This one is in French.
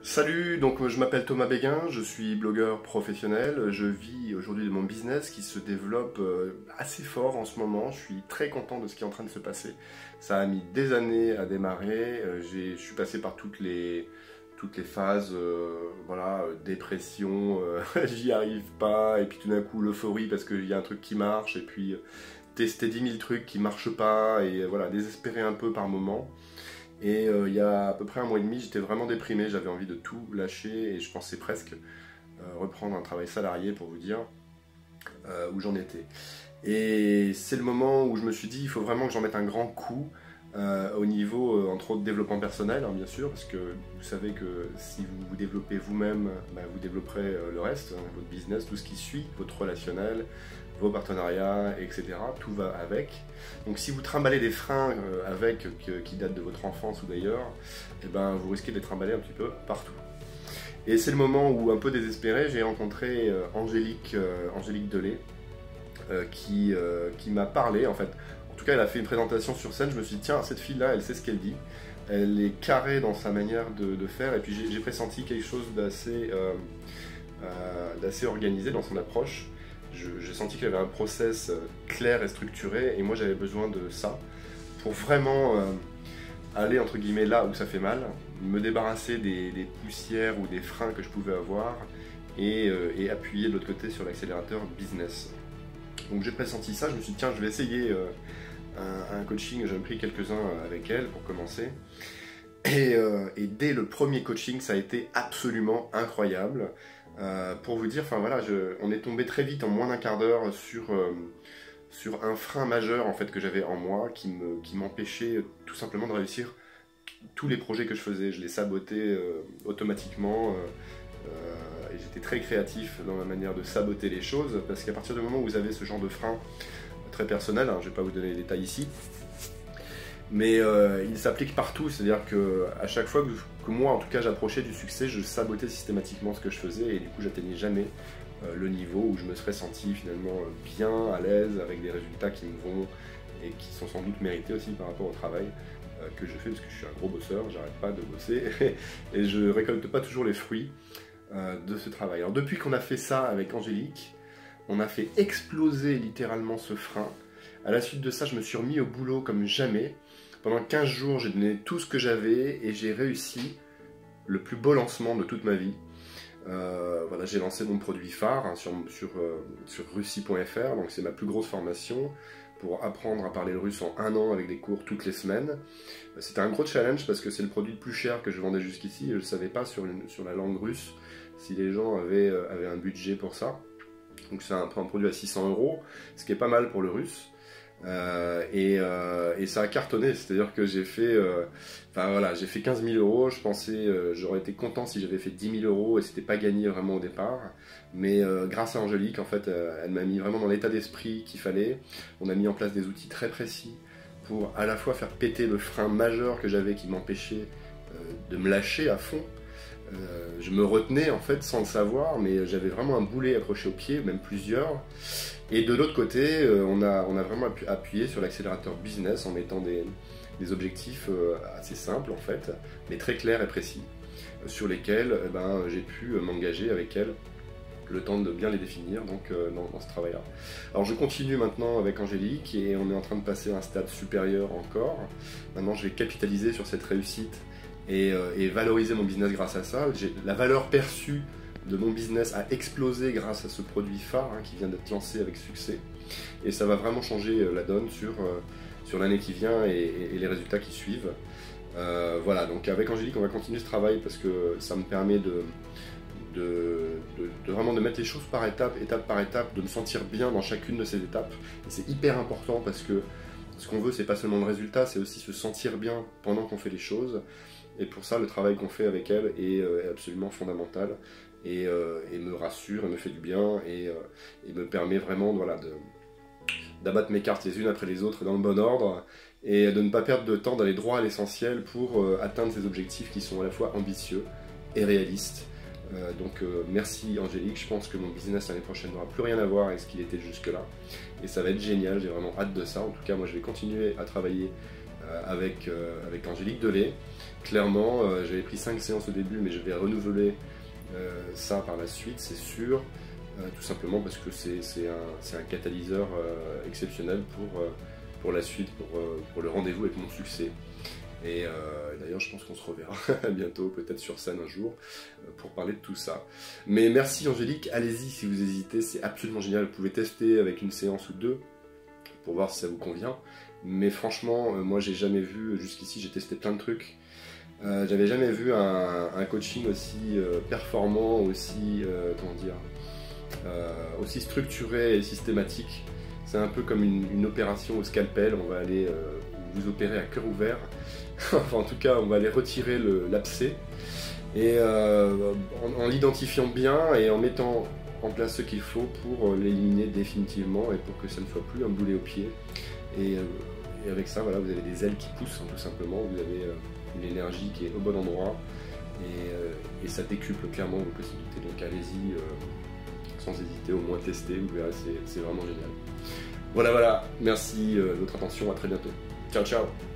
Salut, donc je m'appelle Thomas Béguin, je suis blogueur professionnel, je vis aujourd'hui de mon business qui se développe assez fort en ce moment, je suis très content de ce qui est en train de se passer. Ça a mis des années à démarrer, je suis passé par toutes les phases, voilà, dépression, j'y arrive pas, et puis tout d'un coup l'euphorie parce qu'il y a un truc qui marche, et puis tester 10 000 trucs qui marchent pas, et voilà, désespéré un peu par moment. Et il y a à peu près un mois et demi, j'étais vraiment déprimé, j'avais envie de tout lâcher et je pensais presque reprendre un travail salarié pour vous dire où j'en étais. Et c'est le moment où je me suis dit, il faut vraiment que j'en mette un grand coup au niveau, entre autres, développement personnel, hein, bien sûr, parce que vous savez que si vous vous développez vous-même, vous développerez le reste, hein, votre business, tout ce qui suit, votre relationnel, vos partenariats, etc. Tout va avec. Donc si vous trimballez des freins qui datent de votre enfance ou d'ailleurs, eh ben, vous risquez d'être trimballé un petit peu partout. Et c'est le moment où, un peu désespéré, j'ai rencontré Angélique Delay, qui m'a parlé, en fait. En tout cas, elle a fait une présentation sur scène, je me suis dit, tiens, cette fille-là, elle sait ce qu'elle dit. Elle est carrée dans sa manière de faire, et puis j'ai pressenti quelque chose d'assez organisé dans son approche. J'ai senti qu'il y avait un process clair et structuré, et moi j'avais besoin de ça pour vraiment aller entre guillemets là où ça fait mal, me débarrasser des poussières ou des freins que je pouvais avoir et appuyer de l'autre côté sur l'accélérateur business. Donc j'ai pressenti ça, je me suis dit tiens je vais essayer un coaching, j'en ai pris quelques-uns avec elle pour commencer. Et dès le premier coaching ça a été absolument incroyable. Pour vous dire, enfin voilà, on est tombé très vite en moins d'un quart d'heure sur un frein majeur en fait que j'avais en moi qui m'empêchait tout simplement de réussir tous les projets que je faisais. Je les sabotais automatiquement et j'étais très créatif dans ma manière de saboter les choses parce qu'à partir du moment où vous avez ce genre de frein très personnel, hein, je ne vais pas vous donner les détails ici, mais il s'applique partout, c'est-à-dire qu'à chaque fois que moi, en tout cas, j'approchais du succès, je sabotais systématiquement ce que je faisais et du coup, j'atteignais jamais le niveau où je me serais senti finalement bien, à l'aise, avec des résultats qui me vont et qui sont sans doute mérités aussi par rapport au travail que je fais, parce que je suis un gros bosseur, j'arrête pas de bosser et je récolte pas toujours les fruits de ce travail. Alors depuis qu'on a fait ça avec Angélique, on a fait exploser littéralement ce frein. À la suite de ça, je me suis remis au boulot comme jamais. Pendant 15 jours, j'ai donné tout ce que j'avais et j'ai réussi le plus beau lancement de toute ma vie. Voilà, j'ai lancé mon produit phare hein, sur russie.fr, donc c'est ma plus grosse formation pour apprendre à parler le russe en 1 an avec des cours toutes les semaines. C'était un gros challenge parce que c'est le produit le plus cher que je vendais jusqu'ici. Je ne savais pas sur la langue russe si les gens avaient un budget pour ça. Donc c'est un produit à 600 €, ce qui est pas mal pour le russe. Et ça a cartonné, c'est-à-dire que j'ai fait, voilà, j'ai fait 15 000 €. Je pensais, j'aurais été content si j'avais fait 10 000 € et c'était pas gagné vraiment au départ. Mais grâce à Angélique, en fait, elle m'a mis vraiment dans l'état d'esprit qu'il fallait. On a mis en place des outils très précis pour à la fois faire péter le frein majeur que j'avais qui m'empêchait de me lâcher à fond. Je me retenais en fait sans le savoir, mais j'avais vraiment un boulet accroché au pied, même plusieurs. Et de l'autre côté, on a vraiment appuyé sur l'accélérateur business en mettant des objectifs assez simples en fait, mais très clairs et précis, sur lesquels j'ai pu m'engager avec elle le temps de bien les définir donc, dans ce travail-là. Alors je continue maintenant avec Angélique et on est en train de passer à un stade supérieur encore. Maintenant je vais capitaliser sur cette réussite et valoriser mon business grâce à ça. La valeur perçue de mon business a explosé grâce à ce produit phare hein, qui vient d'être lancé avec succès. Et ça va vraiment changer la donne sur l'année qui vient et les résultats qui suivent. Voilà, donc avec Angélique, on va continuer ce travail parce que ça me permet vraiment de mettre les choses par étape par étape, de me sentir bien dans chacune de ces étapes. Et c'est hyper important parce que ce qu'on veut, c'est pas seulement le résultat, c'est aussi se sentir bien pendant qu'on fait les choses. Et pour ça, le travail qu'on fait avec elle est absolument fondamental et me rassure, et me fait du bien et me permet vraiment voilà, d'abattre mes cartes les unes après les autres dans le bon ordre et de ne pas perdre de temps, d'aller droit à l'essentiel pour atteindre ces objectifs qui sont à la fois ambitieux et réalistes. Merci Angélique, je pense que mon business l'année prochaine n'aura plus rien à voir avec ce qu'il était jusque là et ça va être génial, j'ai vraiment hâte de ça. En tout cas moi je vais continuer à travailler avec Angélique Delay. Clairement, j'avais pris 5 séances au début, mais je vais renouveler ça par la suite, c'est sûr. Tout simplement parce que c'est un catalyseur exceptionnel pour la suite, pour le rendez-vous avec mon succès. Et d'ailleurs, je pense qu'on se reverra bientôt, peut-être sur scène un jour, pour parler de tout ça. Mais merci Angélique, allez-y si vous hésitez, c'est absolument génial. Vous pouvez tester avec une séance ou deux pour voir si ça vous convient. Mais franchement, moi j'ai jamais vu, jusqu'ici j'ai testé plein de trucs. J'avais jamais vu un coaching aussi performant, aussi, comment dire, aussi structuré et systématique. C'est un peu comme une opération au scalpel, on va aller vous opérer à cœur ouvert. Enfin, en tout cas, on va aller retirer l'abcès. Et en l'identifiant bien et en mettant en place ce qu'il faut pour l'éliminer définitivement et pour que ça ne soit plus un boulet au pied. Et avec ça, voilà, vous avez des ailes qui poussent, hein, tout simplement. Vous avez une énergie qui est au bon endroit et ça décuple clairement vos possibilités. Donc allez-y sans hésiter, au moins tester, vous verrez, c'est vraiment génial. Voilà, merci de votre attention, à très bientôt. Ciao, ciao.